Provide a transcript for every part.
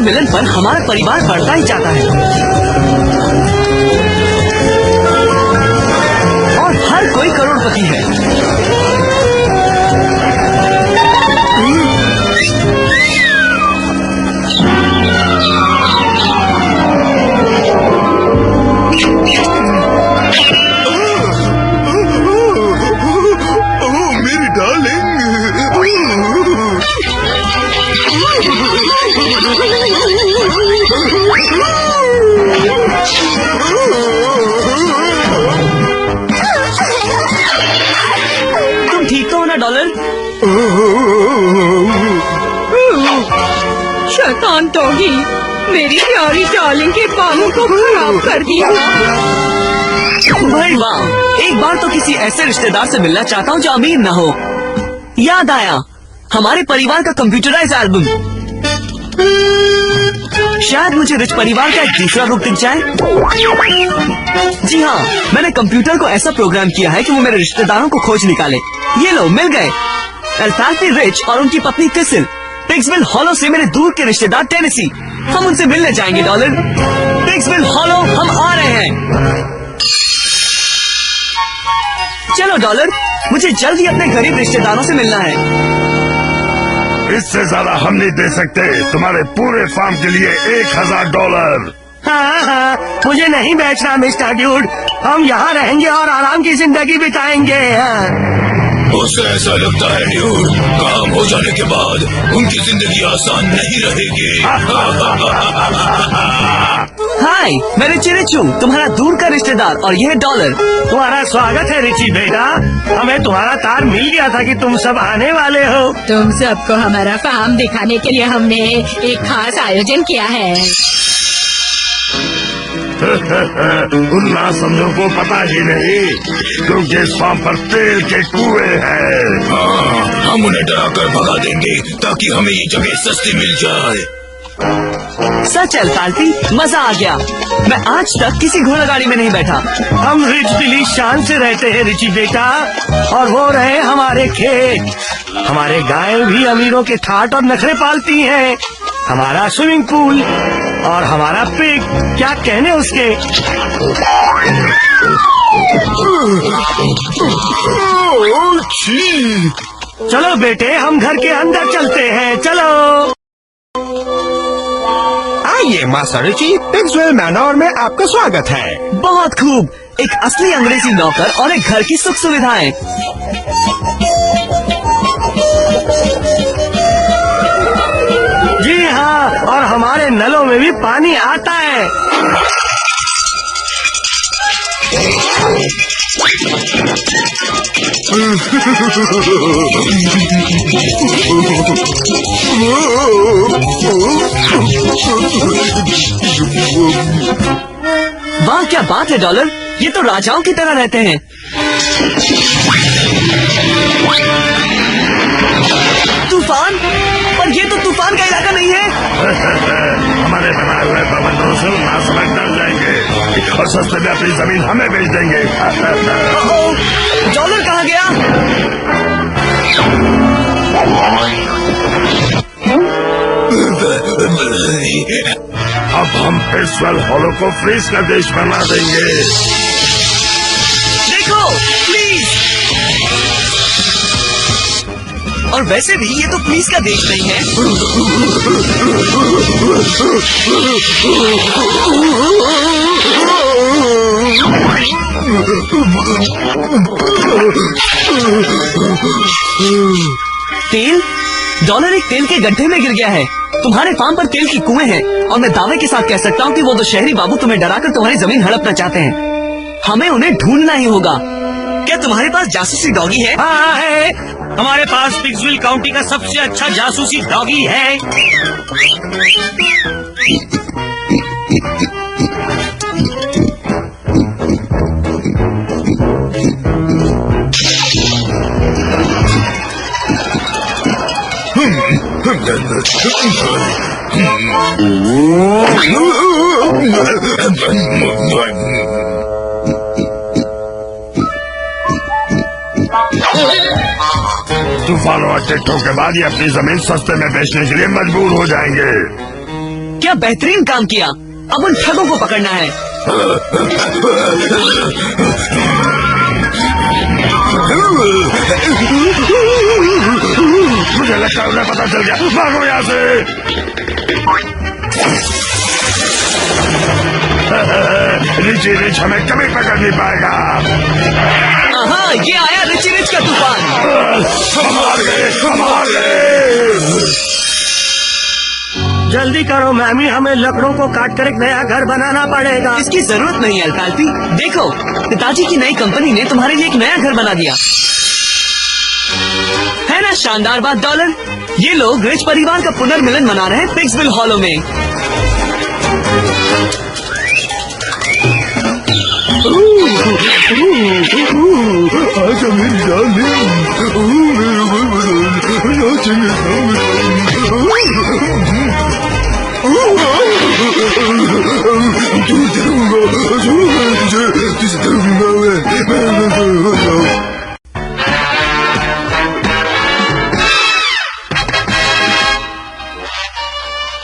मिलन पर हमारा परिवार बढ़ता ही जाता है और हर कोई करोड़पति है। मेरी डार्लिंग, तुम ठीक तो हो ना डॉलर? शैतान डॉगी, मेरी प्यारी डार्लिंग के बालों को खराब कर दिया। भाई वाह, एक बार तो किसी ऐसे रिश्तेदार से मिलना चाहता हूँ जो अमीर न हो। याद आया, हमारे परिवार का कंप्यूटराइज एल्बम। शायद मुझे रिच परिवार का एक दूसरा रूप दिख जाए। जी हाँ, मैंने कंप्यूटर को ऐसा प्रोग्राम किया है कि वो मेरे रिश्तेदारों को खोज निकाले। ये लो, मिल गए। अल्फाल्फी रिच और उनकी पत्नी टिसिल पिग्सविल हॉलो से मेरे दूर के रिश्तेदार टेनेसी। हम उनसे मिलने जाएंगे डॉलर। पिग्सविल हॉलो, हम आ रहे हैं। चलो डॉलर, मुझे जल्द ही अपने गरीब रिश्तेदारों से मिलना है। इससे ज्यादा हम नहीं दे सकते। तुम्हारे पूरे फार्म के लिए $1000। हाँ, मुझे नहीं बेचना मिस्टर ड्यूड। हम यहाँ रहेंगे और आराम की जिंदगी बिताएंगे। उसे ऐसा लगता है ड्यूड, काम हो जाने के बाद उनकी जिंदगी आसान नहीं रहेगी। हाय, मैं रिचू, तुम्हारा दूर का रिश्तेदार, और यह डॉलर। तुम्हारा स्वागत है रिची बेटा। हमें तुम्हारा तार मिल गया था कि तुम सब आने वाले हो। तुम सबको हमारा फार्म दिखाने के लिए हमने एक खास आयोजन किया है। उन नासमझों को पता ही नहीं, क्योंकि इस फार्म पर तेल के कुएं हैं। हाँ, हम उन्हें डरा कर भगा देंगे ताकि हमें ये जगह सस्ती मिल जाए। सच अल्फाल्फी, मजा आ गया। मैं आज तक किसी घोड़ा गाड़ी में नहीं बैठा। हम रिच दिली शान से रहते हैं रिची बेटा, और वो रहे हमारे खेत। हमारे गाय भी अमीरों के ठाट और नखरे पालती हैं। हमारा स्विमिंग पूल और हमारा पिग, क्या कहने उसके। चलो बेटे, हम घर के अंदर चलते हैं। चलो आइए मास्टर रिची, पिग्सविल मैनर में आपका स्वागत है। बहुत खूब, एक असली अंग्रेजी नौकर और एक घर की सुख सुविधाएं। जी हाँ, और हमारे नलों में भी पानी आता है। वाह, क्या बात है डॉलर, ये तो राजाओं की तरह रहते हैं। तूफान? पर ये तो तूफान का इलाका नहीं है। हमारे बनाए हुए प्रबंधों से नासमझ डर जाएंगे और सस्ते में अपनी जमीन हमें बेच देंगे। डॉलर कहाँ गया? अब हम पिग्सविल हॉलो को फ्रीज का देश बना देंगे। देखो प्लीज। और वैसे भी ये तो प्लीज का देश नहीं है। तेल? डॉलर एक तेल के गड्ढे में गिर गया है। तुम्हारे फार्म पर तेल की कुएं हैं और मैं दावे के साथ कह सकता हूँ कि वो दो शहरी बाबू तुम्हें डराकर तुम्हारी जमीन हड़पना चाहते हैं। हमें उन्हें ढूंढना ही होगा। क्या तुम्हारे पास जासूसी डॉगी है? हाँ है, हमारे पास पिग्सविल काउंटी का सबसे अच्छा जासूसी डॉगी है। तूफानों और टिट्टों के बाद ये अपनी जमीन सस्ते में बेचने के लिए मजबूर हो जाएंगे। क्या बेहतरीन काम किया। अब उन ठगों को पकड़ना है। मुझे लगता है उन्हें पता चल गया। भागो यहाँ से। रिची रिच हमें कभी पकड़ नहीं पाएगा। हाँ, ये आया रिची रिच का तूफान। हम हार गए। जल्दी करो मैमी, हमें लकड़ों को काट कर एक नया घर बनाना पड़ेगा। इसकी जरूरत नहीं है अल्काल्पी। देखो, पिताजी की नई कंपनी ने तुम्हारे लिए एक नया घर बना दिया है ना। शानदार बात डॉलर। ये लोग रिच परिवार का पुनर्मिलन मना रहे हैं पिग्सविल हॉलो में। आज मेरी जान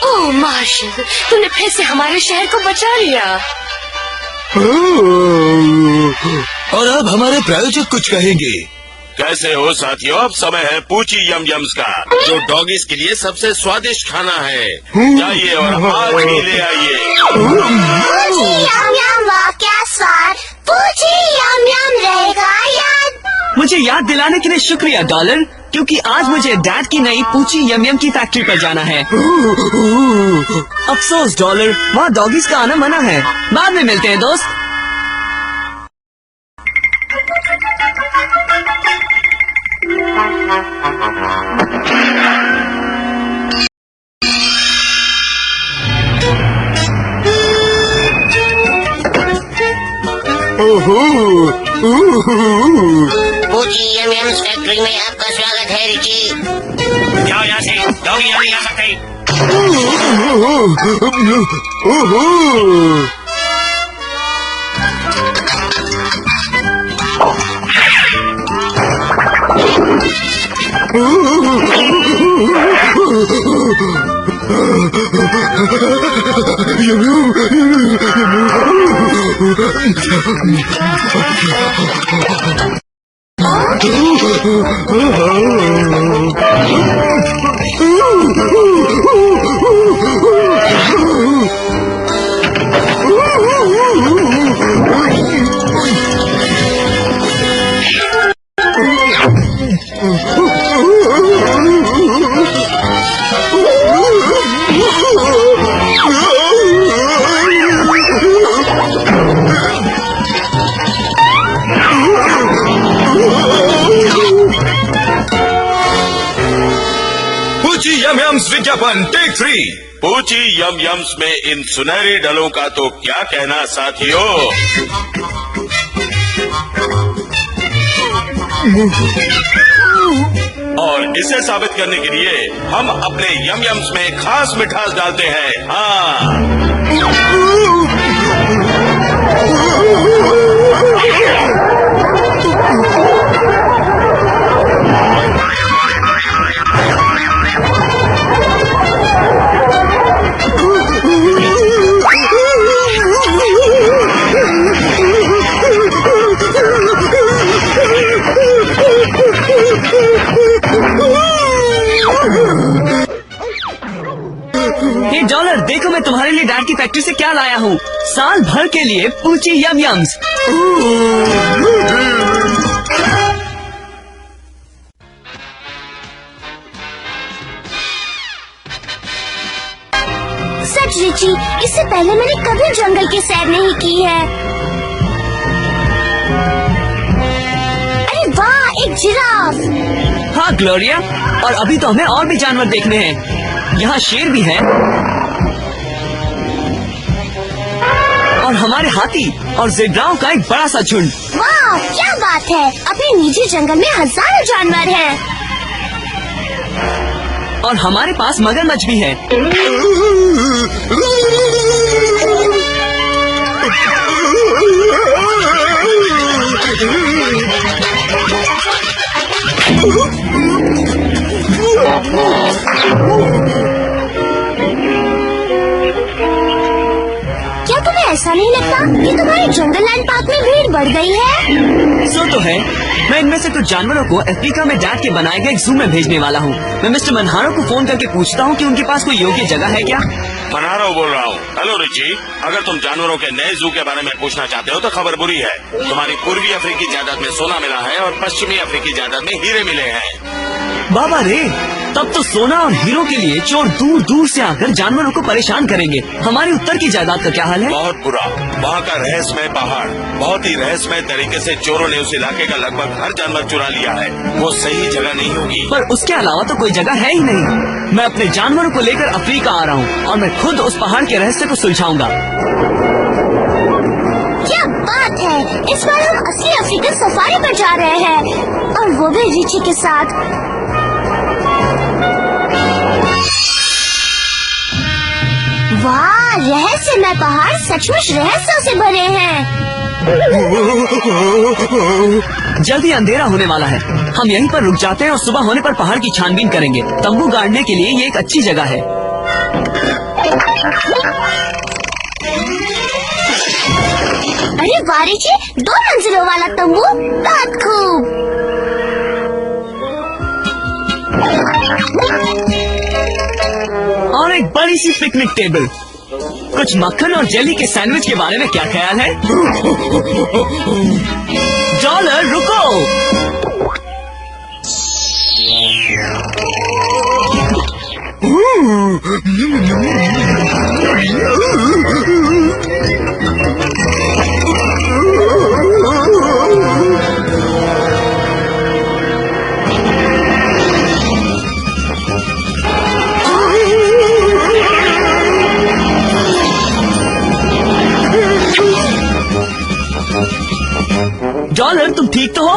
ओह मार्शल, तूने फिर से हमारे शहर को बचा लिया। और अब हमारे प्रायोजक कुछ कहेंगे। कैसे हो साथियों, अब समय है पूची यम यम्स का, जो डॉगीज के लिए सबसे स्वादिष्ट खाना है। जाइए और आज ही ले आइए। पूची यम यम, वाह क्या स्वाद। पूची यम यम रहेगा याद। मुझे याद दिलाने के लिए शुक्रिया डॉलर, क्योंकि आज मुझे डैड की नई पूची यम यम की फैक्ट्री पर जाना है। अफसोस डॉलर, वहाँ डॉगीज का आना मना है। बाद में मिलते हैं दोस्त। पूची यम यम फैक्ट्री में आपका स्वागत है रिची। जाओ यहाँ से, डॉगी यहाँ नहीं आ सकते। पूची यम यम्स विज्ञापन टेक 3। पूची यम यम्स में इन सुनहरे डलों का तो क्या कहना साथियों। और इसे साबित करने के लिए हम अपने यम यम्स में खास मिठास डालते हैं। हाँ, ये डॉलर देखो, मैं तुम्हारे लिए डैड की फैक्ट्री से क्या लाया हूँ। साल भर के लिए पूची यम यम्स। सच रिची, इससे पहले मैंने कभी जंगल की सैर नहीं की है। अरे वाह, एक जिराफ। हाँ ग्लोरिया, और अभी तो हमें और भी जानवर देखने हैं। यहाँ शेर भी है, और हमारे हाथी और ज़ेब्राओं का एक बड़ा सा झुंड। वाह क्या बात है, अपने निजी जंगल में हजारों जानवर हैं। और हमारे पास मगरमच्छ भी है। ऐसा नहीं लगता कि तुम्हारे जंगल लैंड पार्क में भीड़ बढ़ गई है? सो तो है। मैं इनमें से कुछ जानवरों को अफ्रीका में डैड के बनाए गए एक जू में भेजने वाला हूँ। मैं मिस्टर मनहारो को फोन करके पूछता हूँ कि उनके पास कोई योग्य जगह है क्या। मनहारो बोल रहा हूँ। हेलो रिची, अगर तुम जानवरों के नए जू के बारे में पूछना चाहते हो तो खबर बुरी है। तुम्हारी पूर्वी अफ्रीकी जायदाद में सोना मिला है और पश्चिमी अफ्रीकी जायदाद में हीरे मिले हैं। बाबा रे, तब तो सोना और हीरो के लिए चोर दूर दूर से आकर जानवरों को परेशान करेंगे। हमारी उत्तर की जायदाद का क्या हाल है? बहुत बुरा। वहाँ का रहस्यमय पहाड़, बहुत ही रहस्यमय तरीके से चोरों ने उस इलाके का लगभग हर जानवर चुरा लिया है। वो सही जगह नहीं होगी। पर उसके अलावा तो कोई जगह है ही नहीं। मैं अपने जानवरों को लेकर अफ्रीका आ रहा हूँ और मैं खुद उस पहाड़ के रहस्य को सुलझाऊंगा। क्या बात है, इस बार हम असली अफ्रीकन सफारी पर जा रहे हैं और वो भी रिची के साथ। वाह, रहस्यमय पहाड़ सचमुच रहस्यों से भरे हैं। जल्दी अंधेरा होने वाला है। हम यहीं पर रुक जाते हैं और सुबह होने पर पहाड़ की छानबीन करेंगे। तंबू गाड़ने के लिए ये एक अच्छी जगह है। अरे वाह रिची, 2 मंजिलों वाला तंबू, बहुत खूब। और एक बड़ी सी पिकनिक टेबल। कुछ मक्खन और जेली के सैंडविच के बारे में क्या ख्याल है? डॉलर रुको। डॉलर, तुम ठीक तो हो?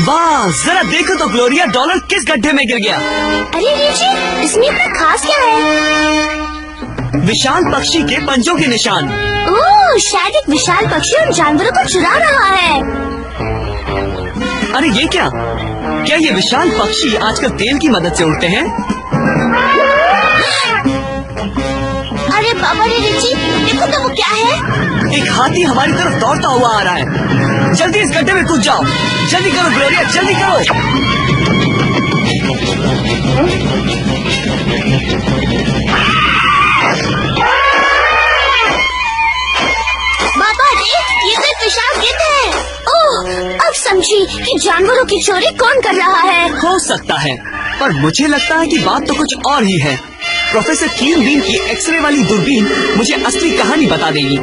वाह, जरा देखो तो ग्लोरिया, डॉलर किस गड्ढे में गिर गया। अरे रिची, इसमें इतना खास क्या है? विशाल पक्षी के पंजों के निशान। ओह, शायद एक विशाल पक्षी उन जानवरों को चुरा रहा है। अरे ये क्या ये विशाल पक्षी आजकल तेल की मदद से उड़ते हैं? अरे बाबा रे रिची, देखो तो वो क्या है? एक हाथी हमारी तरफ दौड़ता हुआ आ रहा है। जल्दी इस गड्ढे में कूद जाओ। जल्दी करो ग्लोरिया, जल्दी करो। बाबा रे, ये तो एक विशाल गिद्ध है। ओह, अब समझी कि जानवरों की चोरी कौन कर रहा है। हो सकता है, पर मुझे लगता है कि बात तो कुछ और ही है। प्रोफेसर क्लीन बीन की एक्सरे वाली दूरबीन मुझे असली कहानी बता देगी।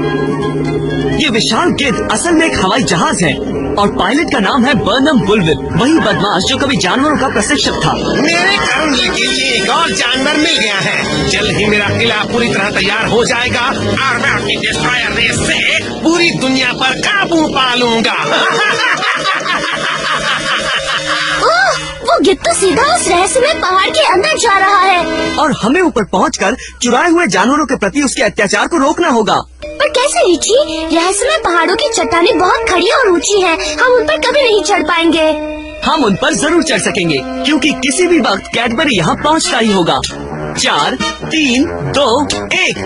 ये विशाल गिद्ध असल में एक हवाई जहाज है और पायलट का नाम है बर्नम बुलविप, वही बदमाश जो कभी जानवरों का प्रशिक्षक था। मेरे कारण के लिए एक और जानवर मिल गया है। जल्द ही मेरा किला पूरी तरह तैयार हो जाएगा और मैं अपनी डिस्ट्रॉयर रेस से पूरी दुनिया पर काबू पा लूंगा। ओह, वो गिद्ध तो सीधा उस रहस्यमय पहाड़ के अंदर जा रहा है और हमें ऊपर पहुंचकर चुराए हुए जानवरों के प्रति उसके अत्याचार को रोकना होगा। पर कैसे रिची? रहस्यमय पहाड़ों की चट्टानें बहुत खड़ी और ऊंची हैं। हम उन पर कभी नहीं चढ़ पाएंगे। हम उन पर जरूर चढ़ सकेंगे, क्योंकि किसी भी वक्त कैडबरी यहाँ पहुँचता ही होगा। 4, 3, 2, 1।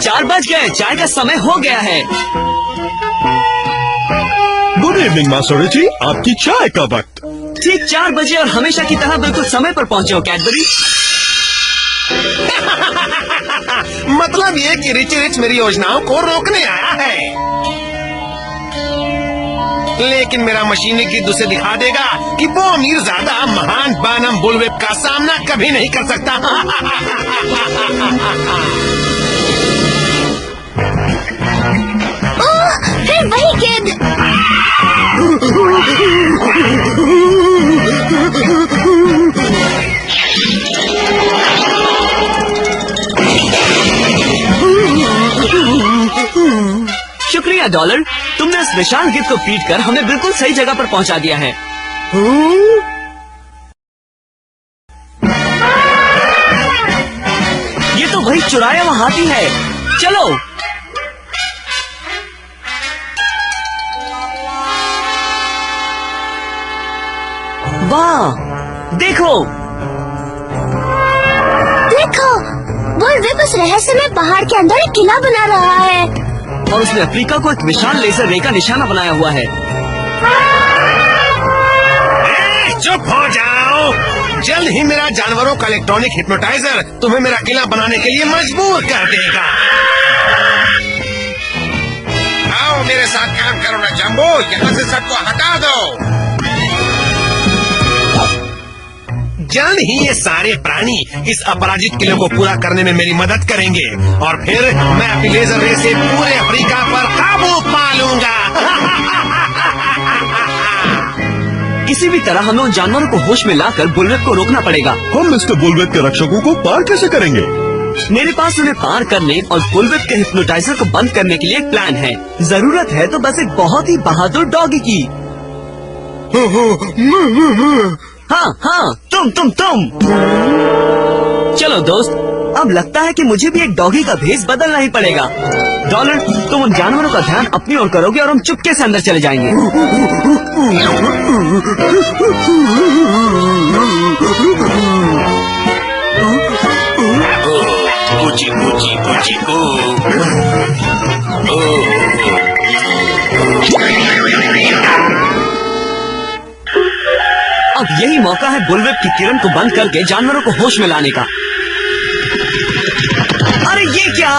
4 बज गए। चाय का समय हो गया है। गुड इवनिंग मास्टर रिची, आपकी चाय का वक्त। ठीक 4 बजे और हमेशा की तरह बिल्कुल समय पर पहुँचे हो कैडबरी। मतलब ये कि रिची रिच मेरी योजनाओं को रोकने आया है, लेकिन मेरा मशीनी गिद्ध उसे दिखा देगा कि वो अमीरजादा महान बर्नम बुलविप का सामना कभी नहीं कर सकता। ओह, फिर वही गिद्ध। शुक्रिया डॉलर, तुमने इस विशाल गिद्ध को पीट कर हमें बिल्कुल सही जगह पर पहुंचा दिया है। ये तो वही चुराया हुआ हाथी है। चलो। वाह, देखो देखो, बुलविप उस रहस्यमय पहाड़ के अंदर एक किला बना रहा है। और उसने अफ्रीका को एक विशाल लेजर रे का निशाना बनाया हुआ है। चुप हो जाओ। जल्द ही मेरा जानवरों का इलेक्ट्रॉनिक हिप्नोटाइजर तुम्हें मेरा किला बनाने के लिए मजबूर कर देगा। आओ मेरे साथ काम करो ना जंबो, यहाँ से सबको हटा दो। जल्द ही ये सारे प्राणी इस अपराजित किले को पूरा करने में मेरी मदद करेंगे और फिर मैं अपनी लेजर रे से पूरे अफ्रीका पर काबू पा लूंगा। किसी भी तरह हमें उन जानवरों को होश में लाकर बुलविप को रोकना पड़ेगा। हम मिस्टर बुलविप के रक्षकों को पार कैसे करेंगे? मेरे पास उन्हें पार करने और बुलविप के हिप्नोटाइजर को बंद करने के लिए एक प्लान है। जरूरत है तो बस एक बहुत ही बहादुर डॉगी की। हाँ, तुम। चलो दोस्त, अब लगता है कि मुझे भी एक डॉगी का भेष बदलना ही पड़ेगा। डॉलर, तुम उन जानवरों का ध्यान अपनी ओर करोगे और हम चुपके से अंदर चले जाएंगे। पूची पूची पूची अब यही मौका है बुलविप की किरण को बंद करके जानवरों को होश में लाने का। अरे ये क्या?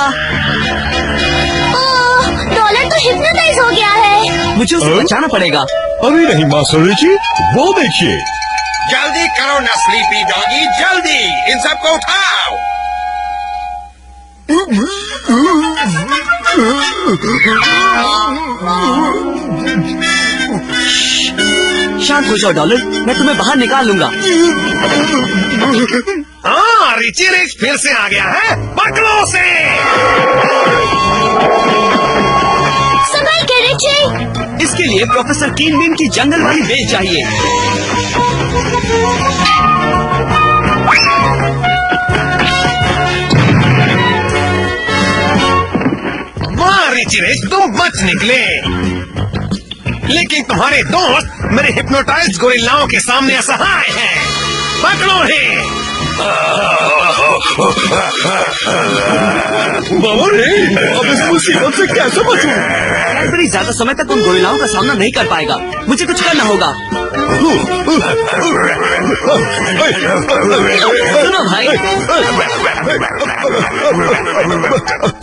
ओह, डॉलर तो हिप्नोटाइज हो गया है। मुझे उसे बचाना पड़ेगा। अभी नहीं मास्टर रिची, वो देखिए। जल्दी करो ना स्लीपी डॉगी, जल्दी इन सबको उठाओ। शांत हो जाओ डॉलर, मैं तुम्हें बाहर निकाल लूंगा। हाँ, रिची रिच फिर से आ गया है। पकड़ो उसे। संभल के रिची। इसके लिए प्रोफेसर कीन बीन की जंगल वाली बेल चाहिए। वाह रिची रिच, तुम बच निकले। लेकिन तुम्हारे दोस्त मेरे हिप्नोटाइज्ड गोरिल्लाओं के सामने असहाय हैं। पकड़ो है। बाबा रे, अब इस मुसीबत से कैसे बचूं? कैडबरी ज्यादा समय तक उन गोरिल्लाओं का सामना नहीं कर पाएगा। मुझे कुछ करना होगा। सुनो भाई,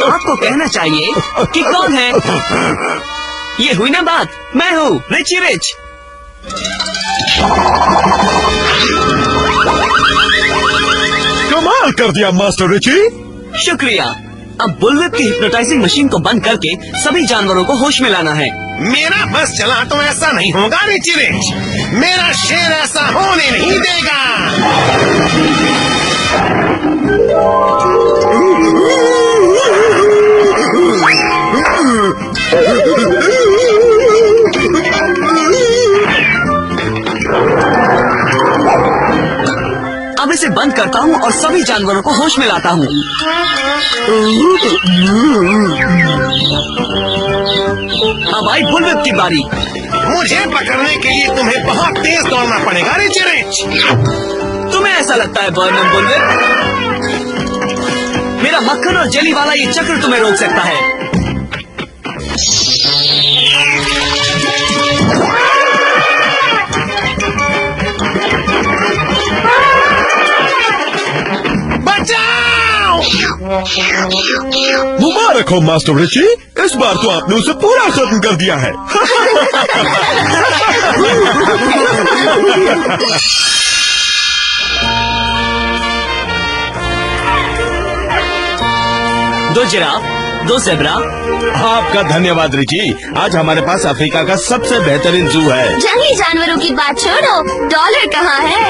आपको कहना चाहिए कि कौन है। ये हुई ना बात, मैं हूँ रिची रिच। कमाल कर दिया मास्टर रिची। शुक्रिया। अब बुलविप की हिप्नोटाइजिंग मशीन को बंद करके सभी जानवरों को होश में लाना है। मेरा बस चला तो ऐसा नहीं होगा रिची रिच। मेरा शेर ऐसा होने नहीं देगा। अब इसे बंद करता हूँ और सभी जानवरों को होश में लाता हूँ। अब आई बुलविप की बारी। मुझे पकड़ने के लिए तुम्हें बहुत तेज दौड़ना पड़ेगा रिची रिच। तुम्हें ऐसा लगता है बर्नम बुलविप? मेरा मक्खन और जेली वाला ये चक्र तुम्हें रोक सकता है। बचाओ! मुबारक हो मास्टर रिची, इस बार तो आपने उसे पूरा खत्म कर दिया है। दो जिराफ, दो ज़ेब्रा। आपका धन्यवाद रिची। आज हमारे पास अफ्रीका का सबसे बेहतरीन जू है। जंगली जानवरों की बात छोड़ो, डॉलर कहाँ है?